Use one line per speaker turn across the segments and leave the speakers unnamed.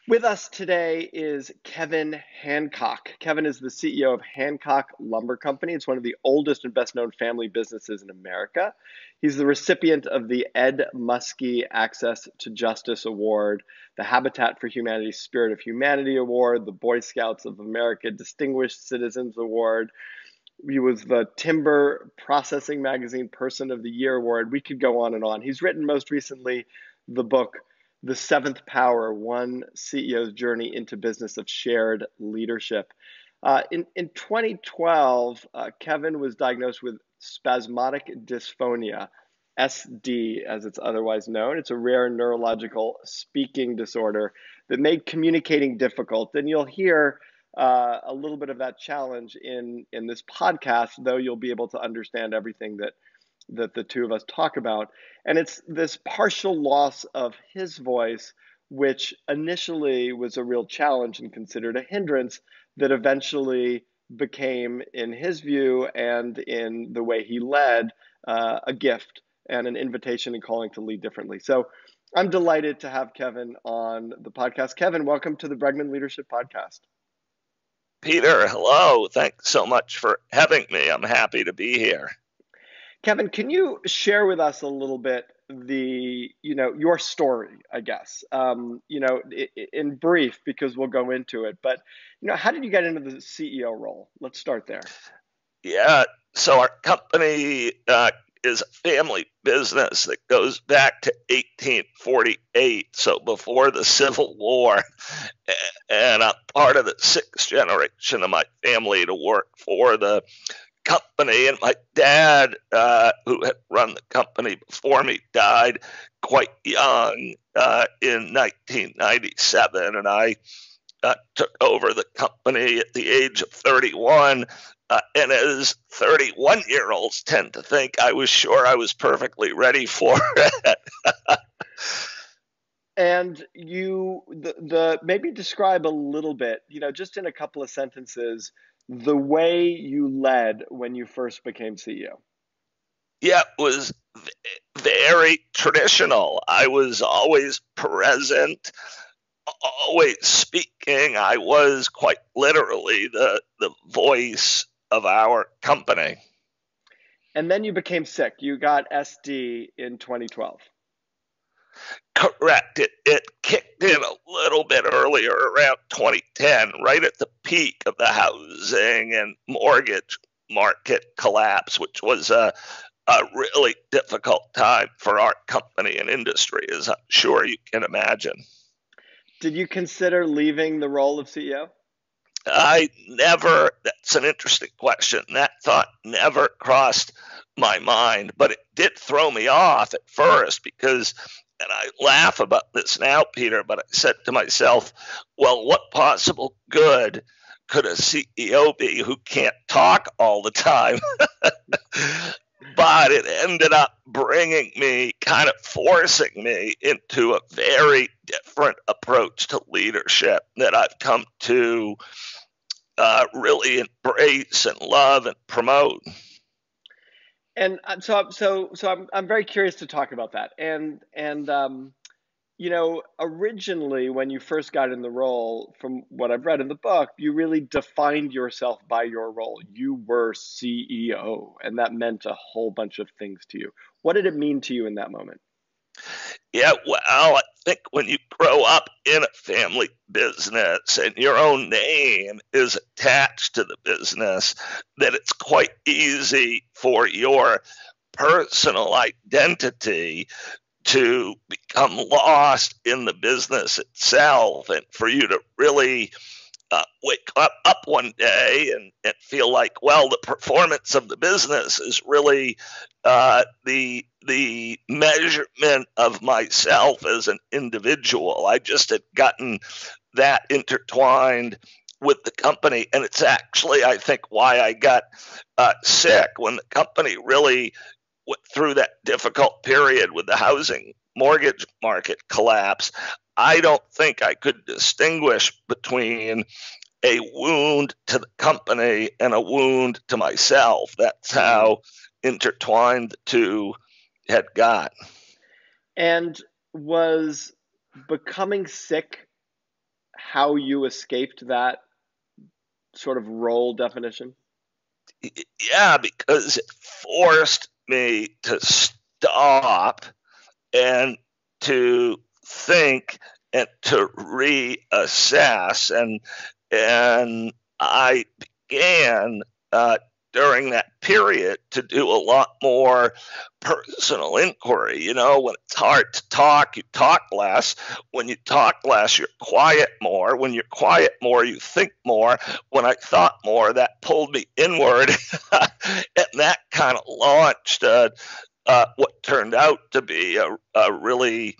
With us today is Kevin Hancock. Kevin is the CEO of Hancock Lumber Company. It's one of the oldest and best known family businesses in America. He's the recipient of the Ed Muskie Access to Justice Award, the Habitat for Humanity Spirit of Humanity Award, the Boy Scouts of America Distinguished Citizens Award. He was the Timber Processing Magazine Person of the Year Award. We could go on and on. He's written most recently the book The Seventh Power, One CEO's Journey into Business of Shared Leadership. In 2012, Kevin was diagnosed with spasmodic dysphonia, SD as it's otherwise known. It's a rare neurological speaking disorder that made communicating difficult. And you'll hear a little bit of that challenge in this podcast, though you'll be able to understand everything that the two of us talk about. And it's this partial loss of his voice, which initially was a real challenge and considered a hindrance, that eventually became, in his view and in the way he led, a gift and an invitation and calling to lead differently. So I'm delighted to have Kevin on the podcast. Kevin, welcome to the Bregman Leadership Podcast.
Peter, hello. Thanks so much for having me. I'm happy to be here.
Kevin, can you share with us a little bit your story, I guess, in brief, because we'll go into it, but, how did you get into the CEO role? Let's start there.
Yeah, so our company is a family business that goes back to 1848, so before the Civil War. And I'm part of the sixth generation of my family to work for the company. And my dad, who had run the company before me, died quite young in 1997. And I took over the company at the age of 31. And as 31-year-olds tend to think, I was sure I was perfectly ready for it.
And maybe describe a little bit, just in a couple of sentences, the way you led when you first became CEO.
Yeah, it was very traditional. I was always present, always speaking. I was quite literally the voice of our company.
And then you became sick. You got SD in 2012.
Correct. It kicked in a little bit earlier, around 2010, right at the peak of the housing and mortgage market collapse, which was a really difficult time for our company and industry, as I'm sure you can imagine.
Did you consider leaving the role of CEO?
That's an interesting question. That thought never crossed my mind, but it did throw me off at first because, and I laugh about this now, Peter, but I said to myself, well, what possible good could a CEO be who can't talk all the time? But it ended up bringing me, kind of forcing me into a very different approach to leadership that I've come to really embrace and love and promote.
And so I'm very curious to talk about that. And originally when you first got in the role, from what I've read in the book, you really defined yourself by your role. You were CEO, and that meant a whole bunch of things to you. What did it mean to you in that moment?
Yeah, well, I think when you grow up in a family business and your own name is attached to the business, that it's quite easy for your personal identity to become lost in the business itself, and for you to really wake up one day and feel like, well, the performance of the business is really the measurement of myself as an individual. I just had gotten that intertwined with the company, and it's actually, I think, why I got sick when the company really went through that difficult period with the housing mortgage market collapse. I don't think I could distinguish between a wound to the company and a wound to myself. That's how intertwined the two had got.
And was becoming sick how you escaped that sort of role definition?
Yeah, because it forced me to stop and to think and to reassess, and I began during that period to do a lot more personal inquiry. When it's hard to talk, you talk less. When you talk less, you're quiet more. When you're quiet more, you think more. When I thought more, that pulled me inward, and that kind of launched what turned out to be a really,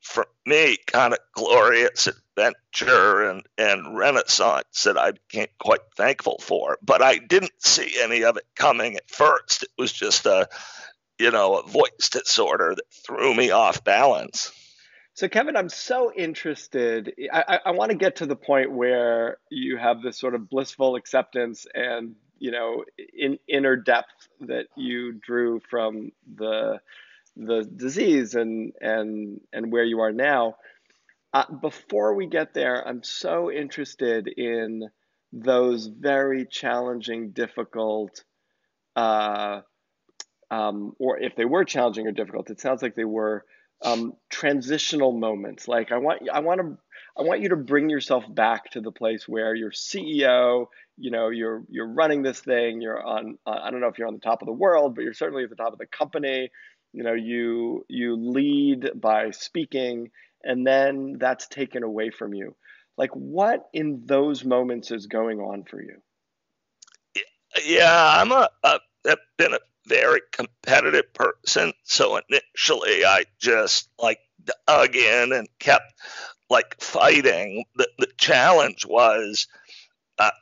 for me, kind of glorious adventure and renaissance that I became quite thankful for. But I didn't see any of it coming at first. It was just a voice disorder that threw me off balance.
So, Kevin, I'm so interested. I want to get to the point where you have this sort of blissful acceptance and, inner depth that you drew from the disease and where you are now. Before we get there, I'm so interested in those very challenging, difficult, uh, or if they were challenging or difficult, it sounds like they were transitional moments. Like I want you to bring yourself back to the place where you're CEO. You're running this thing. You're on. I don't know if you're on the top of the world, but you're certainly at the top of the company. You lead by speaking, and then that's taken away from you. Like what in those moments is going on for you?
Yeah, I've been a very competitive person. So initially, I just like dug in and kept like fighting. The challenge was,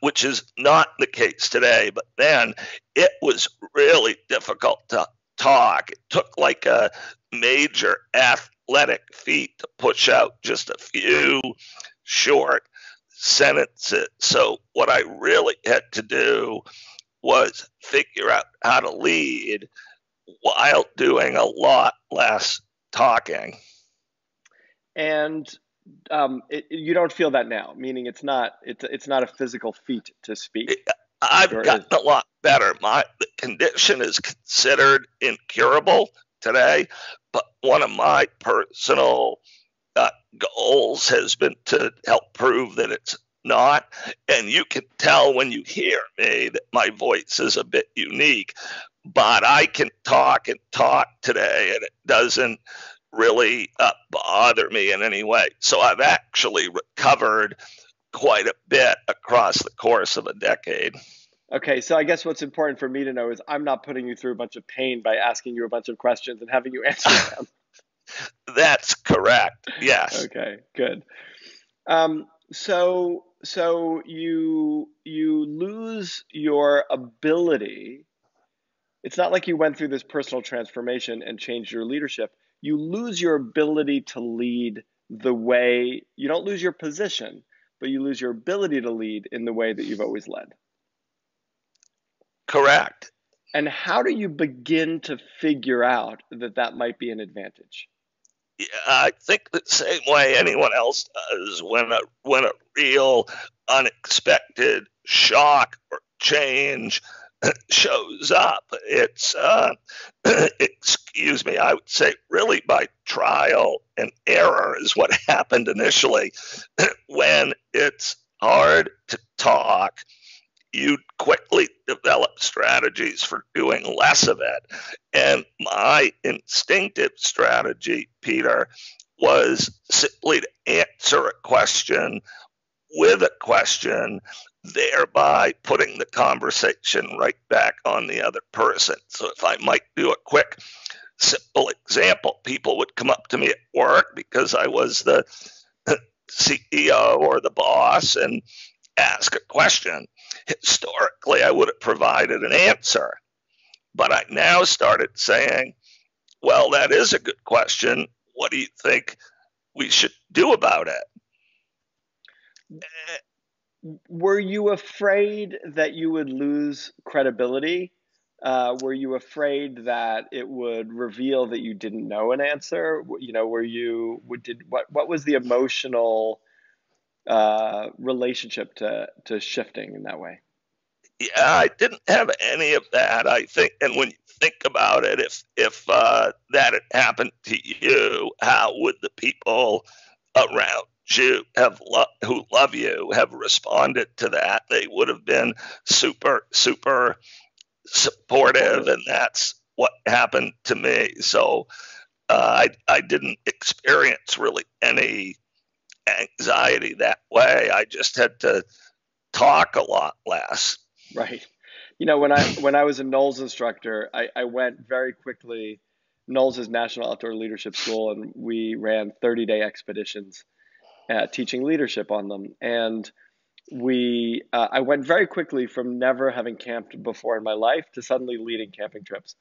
which is not the case today, but then it was really difficult to talk. It took like a major athletic feat to push out just a few short sentences. So what I really had to do was figure out how to lead while doing a lot less talking.
And you don't feel that now, meaning it's not a physical feat to speak,
I've
or is?
gotten a lot better. The condition is considered incurable today, but one of my personal goals has been to help prove that it's not. And you can tell when you hear me that my voice is a bit unique, but I can talk and talk today, and it doesn't really bother me in any way. So I've actually recovered quite a bit across the course of a decade.
Okay, so I guess what's important for me to know is I'm not putting you through a bunch of pain by asking you a bunch of questions and having you answer them.
That's correct. Yes.
Okay, good. So you lose your ability. It's not like you went through this personal transformation and changed your leadership. You lose your ability to lead the way, you don't lose your position, but you lose your ability to lead in the way that you've always led.
Correct.
And how do you begin to figure out that that might be an advantage?
Yeah, I think the same way anyone else does when a real unexpected shock or change shows up. It's excuse me, I would say really by trial and error is what happened initially. When it's hard to talk, you quickly develop strategies for doing less of it. And my instinctive strategy, Peter, was simply to answer a question with a question, thereby putting the conversation right back on the other person. So if I might do a quick, simple example, people would come up to me at work because I was the CEO or the boss and ask a question. Historically, I would have provided an answer, but I now started saying, well, that is a good question. What do you think we should do about it?
Were you afraid that you would lose credibility? Were you afraid that it would reveal that you didn't know an answer? Were you, did, what was the emotional relationship to shifting in that way.
Yeah, I didn't have any of that. I think, and when you think about it, if that had happened to you, how would the people around you who love you have responded to that? They would have been super supportive,
Supportive.
and that's what happened to me. So I didn't experience really any anxiety that way. I just had to talk a lot less.
Right. You know, when I was a Knowles instructor, I went very quickly. Knowles is National Outdoor Leadership School, and we ran 30-day expeditions teaching leadership on them. And I went very quickly from never having camped before in my life to suddenly leading camping trips.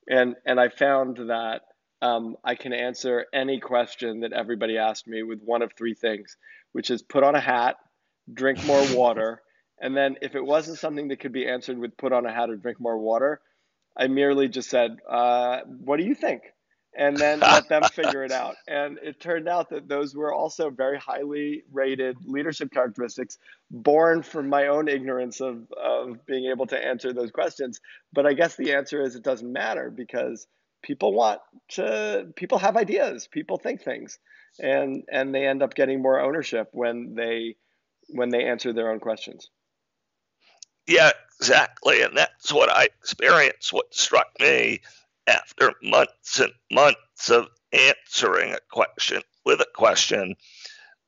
And I found that I can answer any question that everybody asked me with one of three things, which is put on a hat, drink more water, and then if it wasn't something that could be answered with put on a hat or drink more water, I merely just said, "What do you think?" And then let them figure it out. And it turned out that those were also very highly rated leadership characteristics born from my own ignorance of being able to answer those questions. But I guess the answer is it doesn't matter because people have ideas, people think things, and they end up getting more ownership when they answer their own questions.
Yeah, exactly. And that's what I experienced. What struck me after months and months of answering a question with a question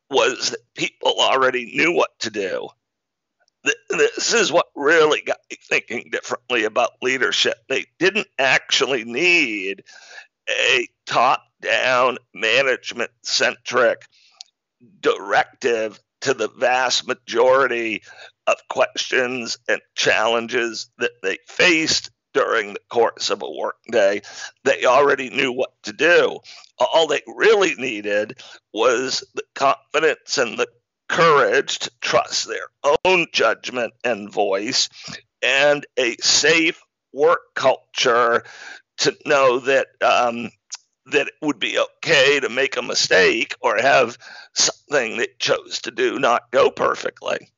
was that people already knew what to do. This is what really got me thinking differently about leadership. They didn't actually need a top down management centric directive to the vast majority of questions and challenges that they faced during the course of a workday. They already knew what to do. All they really needed was the confidence and the courage to trust their own judgment and voice, and a safe work culture to know that it would be okay to make a mistake or have something that chose to do not go perfectly.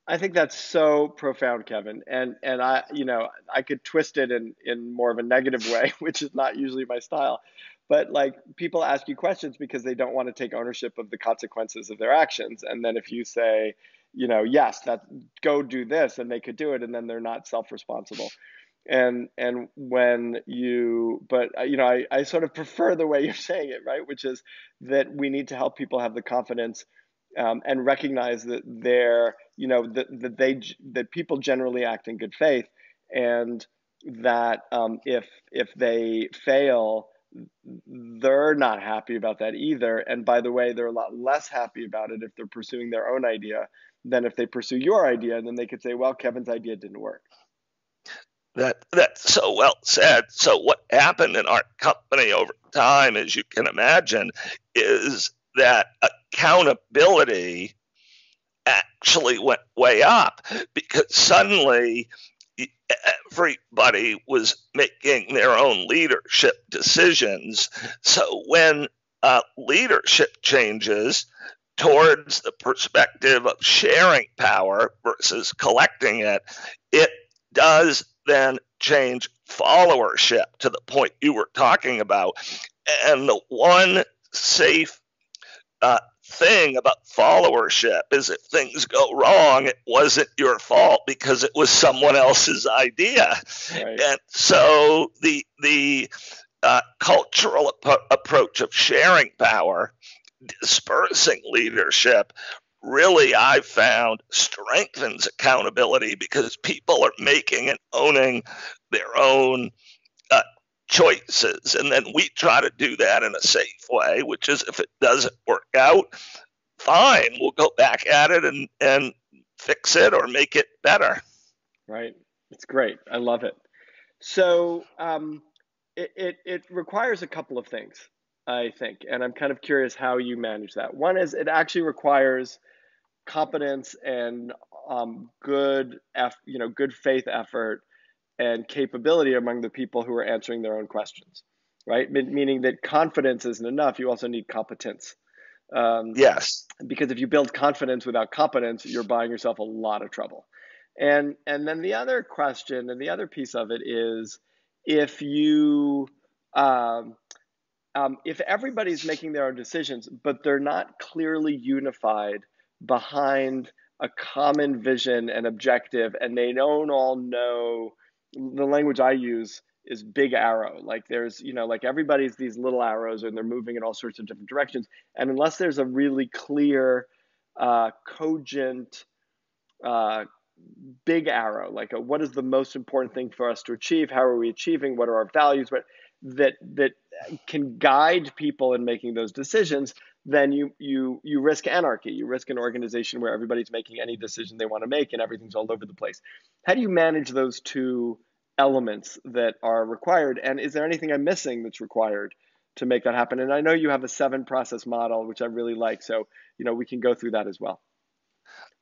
I think that's so profound, Kevin. And I could twist it in more of a negative way, which is not usually my style. But like people ask you questions because they don't want to take ownership of the consequences of their actions. And then if you say, yes, that go do this, and they could do it, and then they're not self-responsible. And when you, but I sort of prefer the way you're saying it, right? Which is that we need to help people have the confidence and recognize that that people generally act in good faith, and that if they fail, they're not happy about that either. And by the way, they're a lot less happy about it if they're pursuing their own idea than if they pursue your idea. And then they could say, well, Kevin's idea didn't work.
That's so well said. So what happened in our company over time, as you can imagine, is that accountability actually went way up because suddenly everybody was making their own leadership decisions. So when leadership changes towards the perspective of sharing power versus collecting it, it does then change followership to the point you were talking about. And the one safe thing about followership is if things go wrong, it wasn't your fault because it was someone else's idea.
Right.
And so the cultural approach of sharing power, dispersing leadership, really I've found strengthens accountability because people are making and owning their own uh, choices. And then we try to do that in a safe way, which is if it doesn't work out, fine, we'll go back at it and fix it or make it better.
Right. It's great. I love it. So it requires a couple of things, I think, and I'm kind of curious how you manage that. One is it actually requires competence and good faith effort and capability among the people who are answering their own questions, right? Meaning that confidence isn't enough. You also need competence.
Yes.
Because if you build confidence without competence, you're buying yourself a lot of trouble. And then the other question and the other piece of it is if you um, if everybody's making their own decisions, but they're not clearly unified behind a common vision and objective, and they don't all know, the language I use is big arrow. Like there's, like everybody's these little arrows and they're moving in all sorts of different directions. And unless there's a really clear, cogent, uh, big arrow, like what is the most important thing for us to achieve? How are we achieving? What are our values? But that can guide people in making those decisions, then you risk anarchy. You risk an organization where everybody's making any decision they want to make and everything's all over the place. How do you manage those two elements that are required? And is there anything I'm missing that's required to make that happen? And I know you have a 7-process model, which I really like. So, we can go through that as well.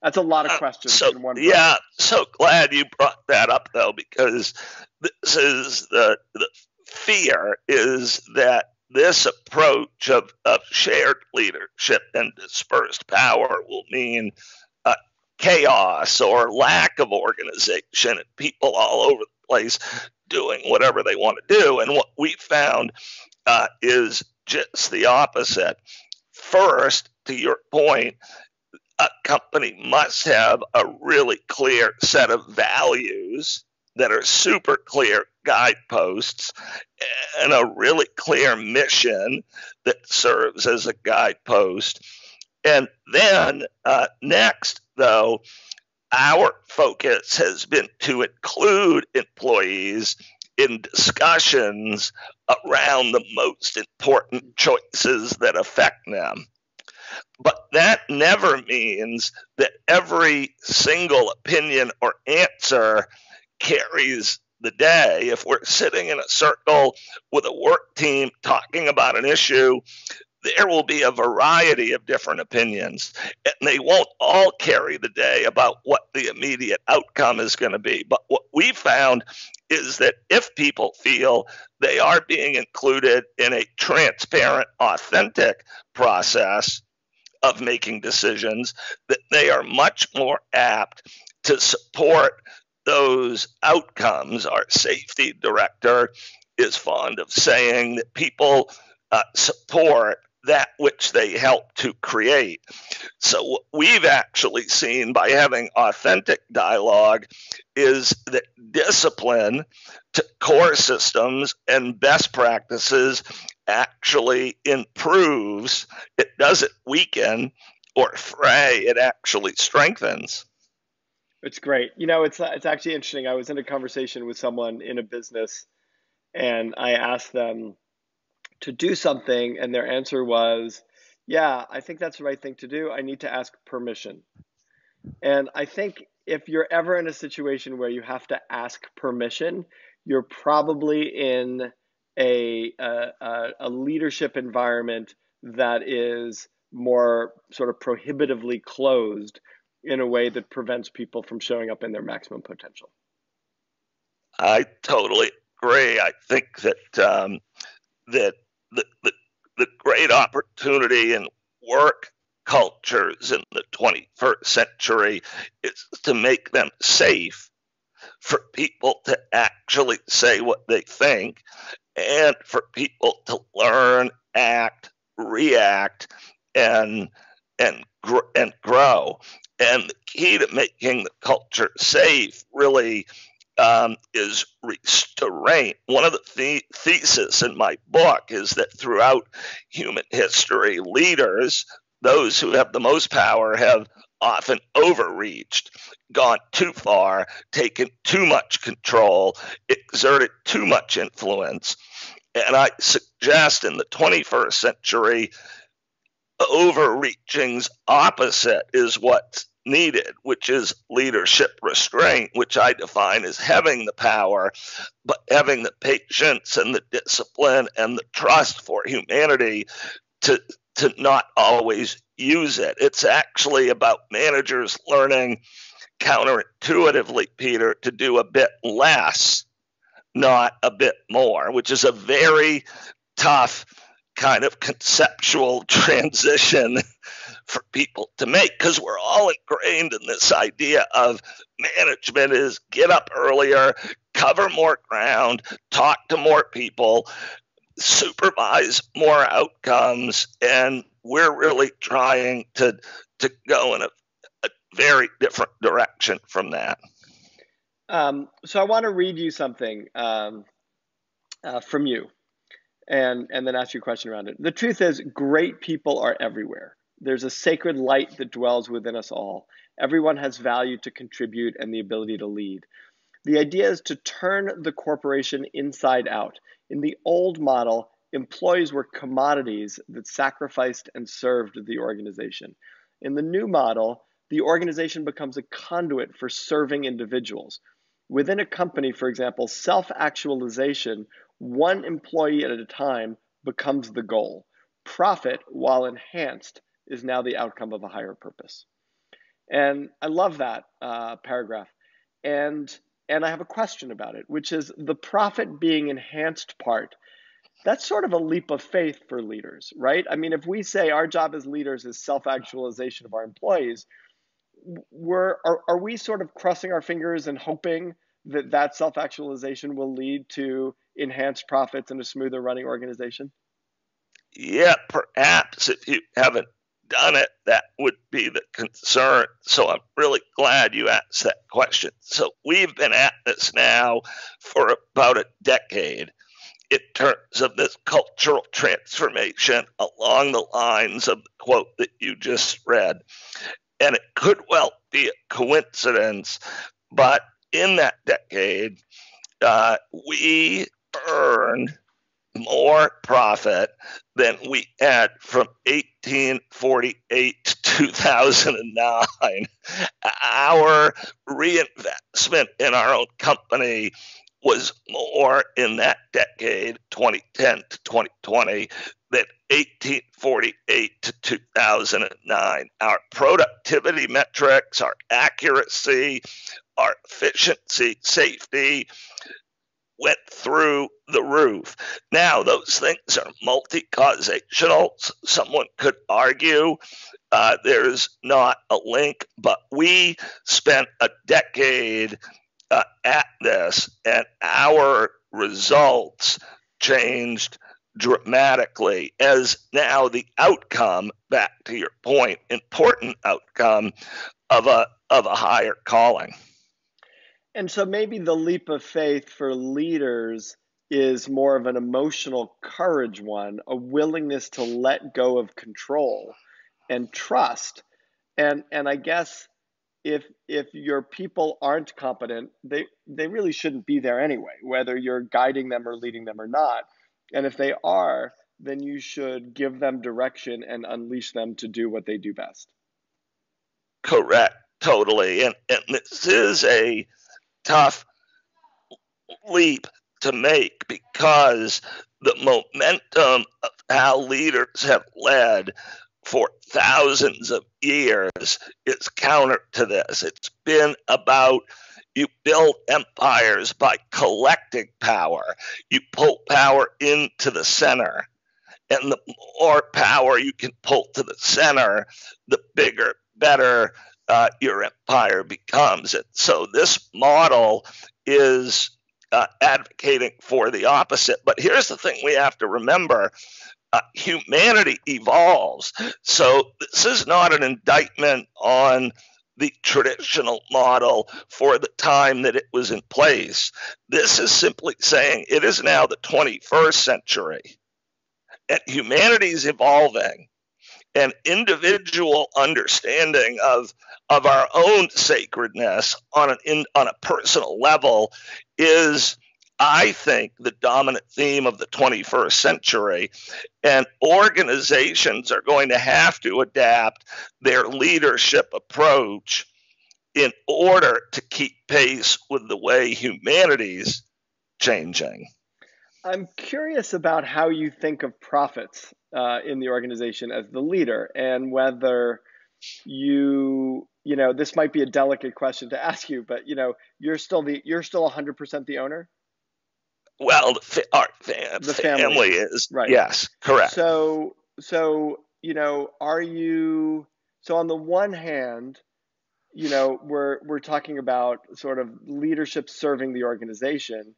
That's a lot of questions in one breath.
Yeah, so glad you brought that up, though, because this is the fear is that this approach of shared leadership and dispersed power will mean chaos or lack of organization and people all over the place doing whatever they want to do. And what we found is just the opposite. First, to your point, a company must have a really clear set of values that are super clear guideposts and a really clear mission that serves as a guidepost. And then next, though, our focus has been to include employees in discussions around the most important choices that affect them. But that never means that every single opinion or answer carries the day. If we're sitting in a circle with a work team talking about an issue, there will be a variety of different opinions, and they won't all carry the day about what the immediate outcome is going to be. But what we found is that if people feel they are being included in a transparent, authentic process of making decisions, that they are much more apt to support those outcomes. Our safety director is fond of saying that people support that which they help to create. So what we've actually seen by having authentic dialogue is that discipline to core systems and best practices actually improves. It doesn't weaken or fray, it actually strengthens.
It's great. It's actually interesting. I was in a conversation with someone in a business and I asked them to do something, and their answer was, yeah, I think that's the right thing to do. I need to ask permission. And I think if you're ever in a situation where you have to ask permission, you're probably in a leadership environment that is more sort of prohibitively closed in a way that prevents people from showing up in their maximum potential.
I totally agree. I think that that the great opportunity in work cultures in the 21st century is to make them safe for people to actually say what they think and for people to learn, act, react, and grow. And the key to making the culture safe really is restraint. One of the theses in my book is that throughout human history, leaders, those who have the most power, have often overreached, gone too far, taken too much control, exerted too much influence. And I suggest in the 21st century, overreaching's opposite is what's needed, which is leadership restraint, which I define as having the power, but having the patience and the discipline and the trust for humanity to not always use it. It's actually about managers learning counterintuitively, Peter, to do a bit less, not a bit more, which is a very tough kind of conceptual transition for people to make, because we're all ingrained in this idea of management is get up earlier, cover more ground, talk to more people, supervise more outcomes, and we're really trying to go in a very different direction from that.
So I want to read you something from you, and then ask you a question around it. The truth is, great people are everywhere. There's a sacred light that dwells within us all. Everyone has value to contribute and the ability to lead. The idea is to turn the corporation inside out. In the old model, employees were commodities that sacrificed and served the organization. In the new model, the organization becomes a conduit for serving individuals. Within a company, for example, self-actualization, one employee at a time, becomes the goal. Profit, while enhanced, is now the outcome of a higher purpose. And I love that paragraph. And I have a question about it, which is the profit being enhanced part. That's sort of a leap of faith for leaders, right? I mean, if we say our job as leaders is self-actualization of our employees, are we sort of crossing our fingers and hoping that that self-actualization will lead to enhanced profits and a smoother running organization?
Yeah, perhaps if you haven't done it, that would be the concern. So I'm really glad you asked that question. So we've been at this now for about a decade in terms of this cultural transformation along the lines of the quote that you just read. And it could well be a coincidence, but in that decade, we earned more profit than we had from 1848 to 2009. Our reinvestment in our own company was more in that decade, 2010 to 2020, than 1848 to 2009. Our productivity metrics, our accuracy, our efficiency, safety went through the roof. Now, those things are multi-causational. Someone could argue there's not a link, but we spent a decade at this, and our results changed dramatically as now the outcome, back to your point, important outcome of a higher calling.
And so maybe the leap of faith for leaders is more of an emotional courage one, a willingness to let go of control and trust. And I guess if your people aren't competent, they really shouldn't be there anyway, whether you're guiding them or leading them or not. And if they are, then you should give them direction and unleash them to do what they do best.
Correct, totally. And this is a tough leap to make because the momentum of how leaders have led for thousands of years is counter to this. It's been about you build empires by collecting power. You pull power into the center. And the more power you can pull to the center, the bigger, better your empire becomes. And so this model is advocating for the opposite. But here's the thing we have to remember. Humanity evolves. So this is not an indictment on the traditional model for the time that it was in place. This is simply saying it is now the 21st century. And humanity is evolving. And individual understanding of our own sacredness on a personal level is, I think, the dominant theme of the 21st century. And organizations are going to have to adapt their leadership approach in order to keep pace with the way humanity's changing.
I'm curious about how you think of profits in the organization as the leader, and whether this might be a delicate question to ask you, but you're still 100% the owner.
Well, our
The family,
family is,
right?
yes, correct.
So are you? So on the one hand, we're talking about sort of leadership serving the organization,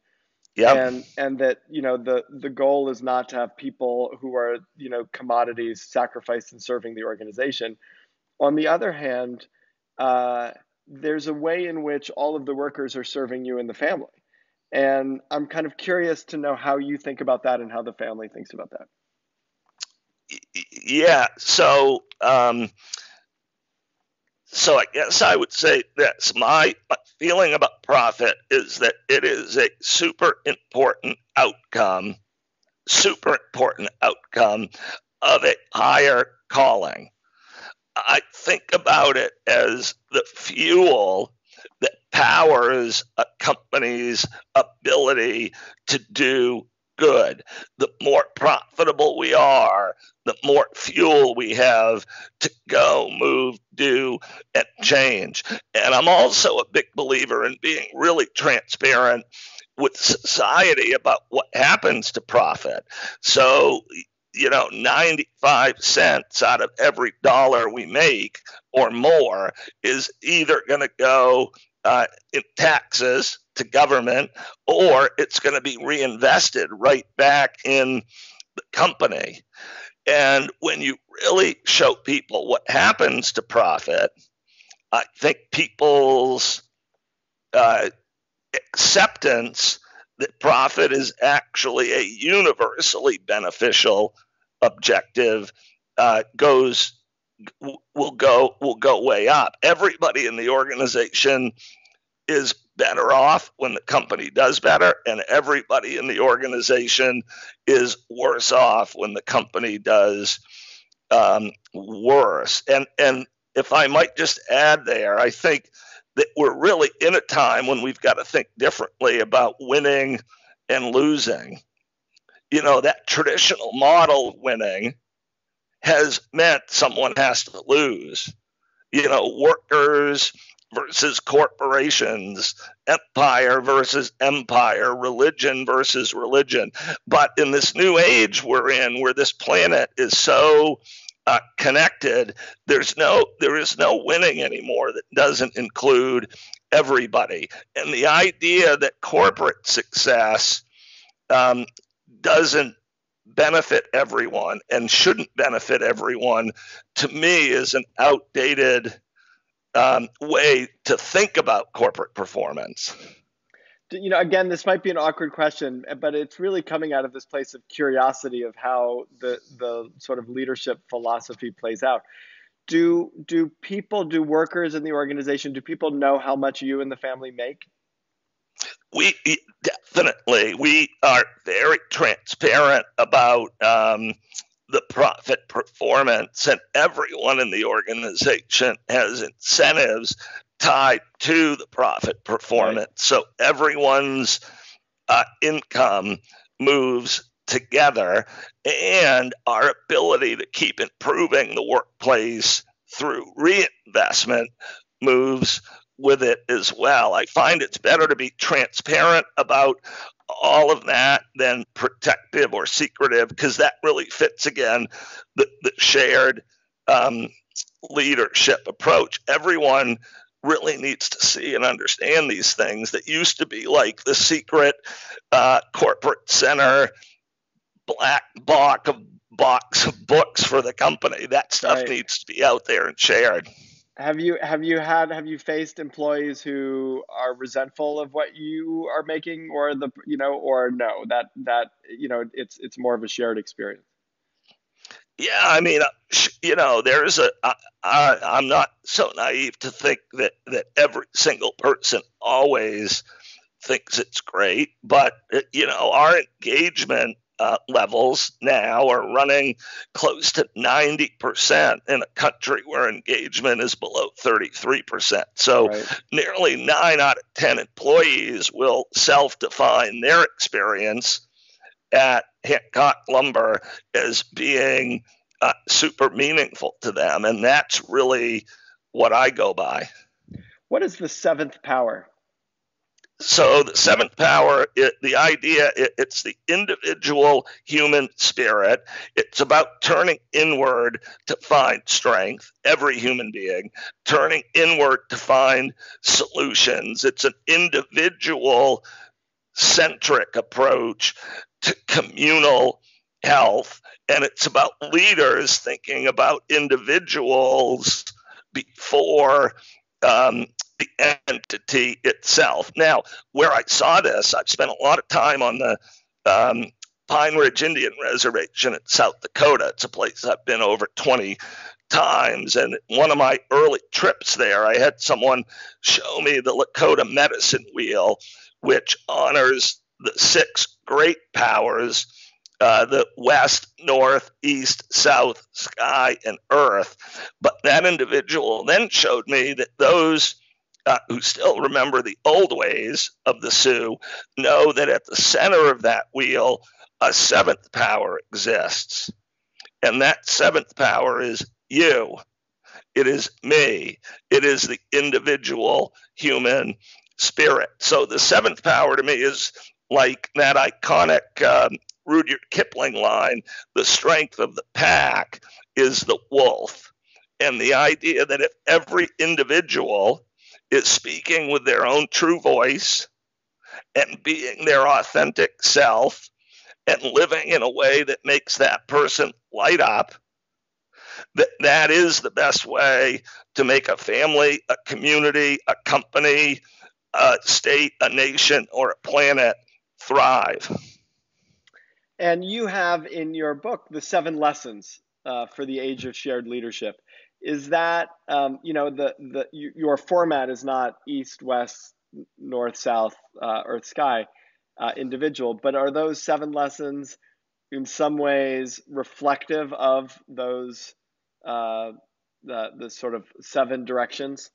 Yep.
and that the goal is not to have people who are commodities sacrificed in serving the organization. On the other hand, uh, there's a way in which all of the workers are serving you and the family, and I'm kind of curious to know how you think about that and how the family thinks about that.
Yeah. So I guess I would say this. My feeling about profit is that it is a super important outcome of a higher calling. I think about it as the fuel that powers a company's ability to do good. The more profitable we are, the more fuel we have to go, move, do, and change. And I'm also a big believer in being really transparent with society about what happens to profit. So, 95 cents out of every dollar we make or more is either going to go in taxes to government, or it's going to be reinvested right back in the company. And when you really show people what happens to profit, I think people's acceptance that profit is actually a universally beneficial objective goes will go way up. Everybody in the organization is better off when the company does better, and everybody in the organization is worse off when the company does worse. And if I might just add there, I think that we're really in a time when we've got to think differently about winning and losing. That traditional model of winning has meant someone has to lose. Workers versus corporations, empire versus empire, religion versus religion. But in this new age we're in, where this planet is so connected, there is no winning anymore that doesn't include everybody. And the idea that corporate success doesn't benefit everyone and shouldn't benefit everyone, to me, is an outdated way to think about corporate performance.
Again, this might be an awkward question, but it's really coming out of this place of curiosity of how the sort of leadership philosophy plays out. Do workers in the organization, do people know how much you and the family make?
We are very transparent about the profit performance, and everyone in the organization has incentives tied to the profit performance. Right. So everyone's income moves together, and our ability to keep improving the workplace through reinvestment moves with it as well. I find it's better to be transparent about all of that than protective or secretive, because that really fits, again, the shared leadership approach. Everyone really needs to see and understand these things that used to be like the secret corporate center black box of books for the company. That stuff right. needs to be out there and shared.
Have you faced employees who are resentful of what you are making, or or no, that it's more of a shared experience?
Yeah, I mean, I'm not so naive to think that every single person always thinks it's great, but our engagement levels now are running close to 90% in a country where engagement is below 33%. So right. Nearly 9 out of 10 employees will self-define their experience at Hancock Lumber as being super meaningful to them. And that's really what I go by.
What is the seventh power?
So the seventh power, the idea, it's the individual human spirit. It's about turning inward to find strength, every human being, turning inward to find solutions. It's an individual centric approach to communal health. And it's about leaders thinking about individuals before the entity itself. Now, where I saw this, I've spent a lot of time on the Pine Ridge Indian Reservation in South Dakota. It's a place I've been over 20 times. And one of my early trips there, I had someone show me the Lakota medicine wheel, which honors the six great powers, the west, north, east, south, sky, and earth. But that individual then showed me that those who still remember the old ways of the Sioux know that at the center of that wheel, a seventh power exists. And that seventh power is you. It is me. It is the individual human spirit. So the seventh power to me is like that iconic Rudyard Kipling line, the strength of the pack is the wolf. And the idea that if every individual is speaking with their own true voice and being their authentic self and living in a way that makes that person light up, that is the best way to make a family, a community, a company, a state, a nation, or a planet thrive.
And you have in your book the 7 lessons for the age of shared leadership. Is that your format is not east, west, north, south, earth, sky individual, but are those 7 lessons in some ways reflective of those the sort of 7 directions?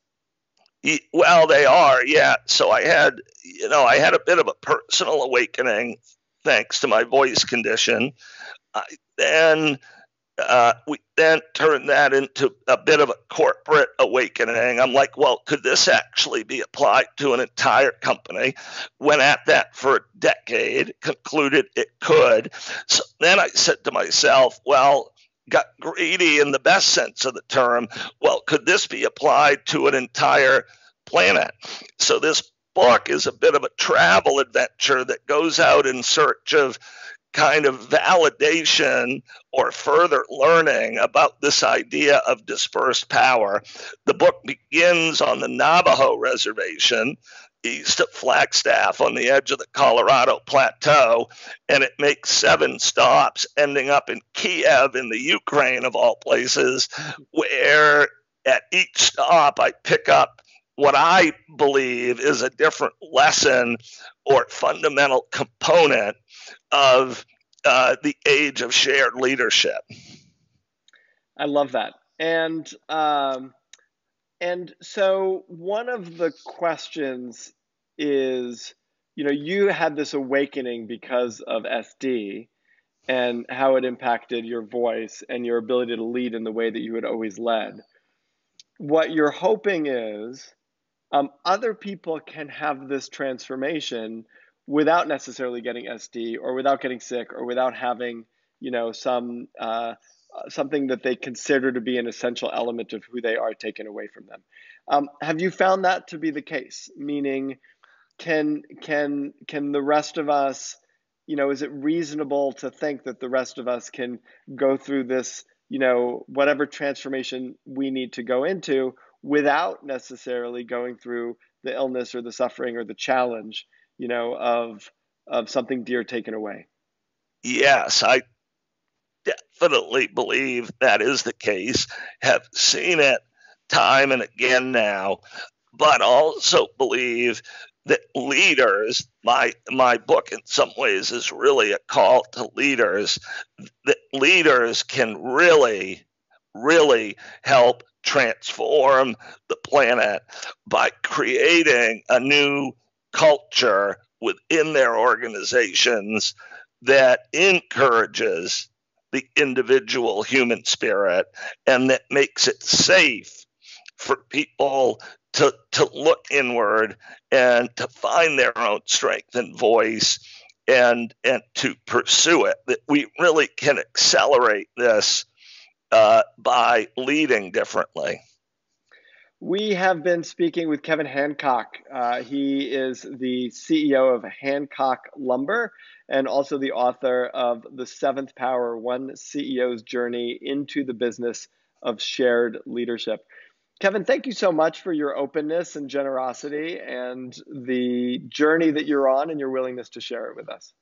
Well, they are, yeah. So I had a bit of a personal awakening thanks to my voice condition. We then turned that into a bit of a corporate awakening. I'm like, well, could this actually be applied to an entire company? Went at that for a decade, concluded it could. So then I said to myself, well, got greedy in the best sense of the term. Well, could this be applied to an entire planet? So this book is a bit of a travel adventure that goes out in search of kind of validation or further learning about this idea of dispersed power. The book begins on the Navajo reservation east of Flagstaff on the edge of the Colorado Plateau, and it makes 7 stops ending up in Kiev in the Ukraine of all places, where at each stop I pick up what I believe is a different lesson or fundamental component of the age of shared leadership.
I love that. And so one of the questions is, you had this awakening because of SD and how it impacted your voice and your ability to lead in the way that you had always led. What you're hoping is other people can have this transformation without necessarily getting SD or without getting sick or without having, something that they consider to be an essential element of who they are taken away from them. Have you found that to be the case? Meaning, can the rest of us, is it reasonable to think that the rest of us can go through this, whatever transformation we need to go into without necessarily going through the illness or the suffering or the challenge, of something dear taken away?
Yes, I definitely believe that is the case. Have seen it time and again now, but also believe that leaders, my book in some ways is really a call to leaders, that leaders can really, really help transform the planet by creating a new culture within their organizations that encourages the individual human spirit and that makes it safe for people to look inward and to find their own strength and voice and to pursue it. That we really can accelerate this by leading differently.
We have been speaking with Kevin Hancock. He is the CEO of Hancock Lumber and also the author of The Seventh Power, One CEO's Journey into the Business of Shared Leadership. Kevin, thank you so much for your openness and generosity and the journey that you're on and your willingness to share it with us.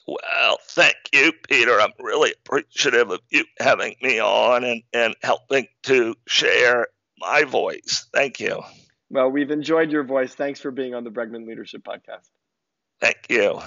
Well, thank you, Peter. I'm really appreciative of you having me on and helping to share my voice. Thank you.
Well, we've enjoyed your voice. Thanks for being on the Bregman Leadership Podcast.
Thank you.